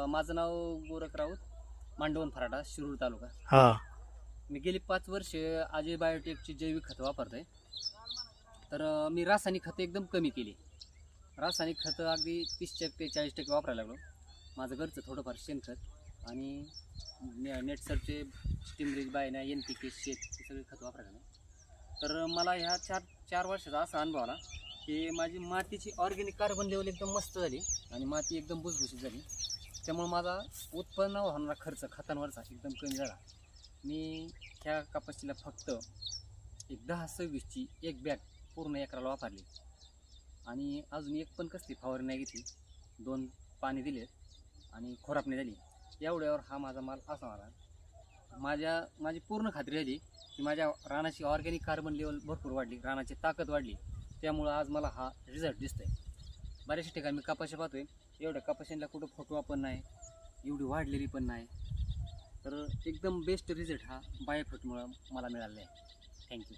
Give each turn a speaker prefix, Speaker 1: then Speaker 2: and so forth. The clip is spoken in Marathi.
Speaker 1: माझं नाव गोरख राऊत, मांडवण फराटा, शिरूर तालुका.
Speaker 2: हा.
Speaker 1: मी गेली 5 वर्ष अजय बायोटेकची जैविक खतं वापरतोय. तर मी रासायनिक खतं एकदम कमी केली. रासायनिक खतं अगदी 30% 40% वापरायला लागलो. माझं घरचं थोडंफार शेणखत आणि नेटसरचे स्टीमरीज बायना NPK शेत हे सगळे खतं वापरायला लागलो. तर मला ह्या 4 वर्षाचा असा अनुभव आला की माझी मातीची ऑर्गॅनिक कार्बन लेवल एकदम मस्त झाली आणि माती एकदम भुसभुशीत झाली. त्यामुळे माझा उत्पन्न होणारा खर्च खतांवरचा एकदम कमी झाला. मी ह्या कपाशीला फक्त एक 10-26ची एक बॅग पूर्ण एकराला वापरली आणि अजून एक पण कसली फवारणी नाही घेतली. 2 पाणी दिले आणि खोरापणी झाली. एवढ्यावर हा माझा माल असा आला. माझी पूर्ण खात्री झाली की माझ्या रानाची ऑर्गॅनिक कार्बन लेवल भरपूर वाढली, रानाची ताकद वाढली. त्यामुळं आज मला हा रिझल्ट दिसतोय. बऱ्याचशा ठिकाणी मी कपाशी पाहतोय, एवढ्या कपाशीला कुठं फुटवा पण नाही, एवढी वाढलेली पण नाही. तर एकदम बेस्ट रिझल्ट हा बायोफ्रूटमुळं मला मिळालेला आहे. थँक्यू.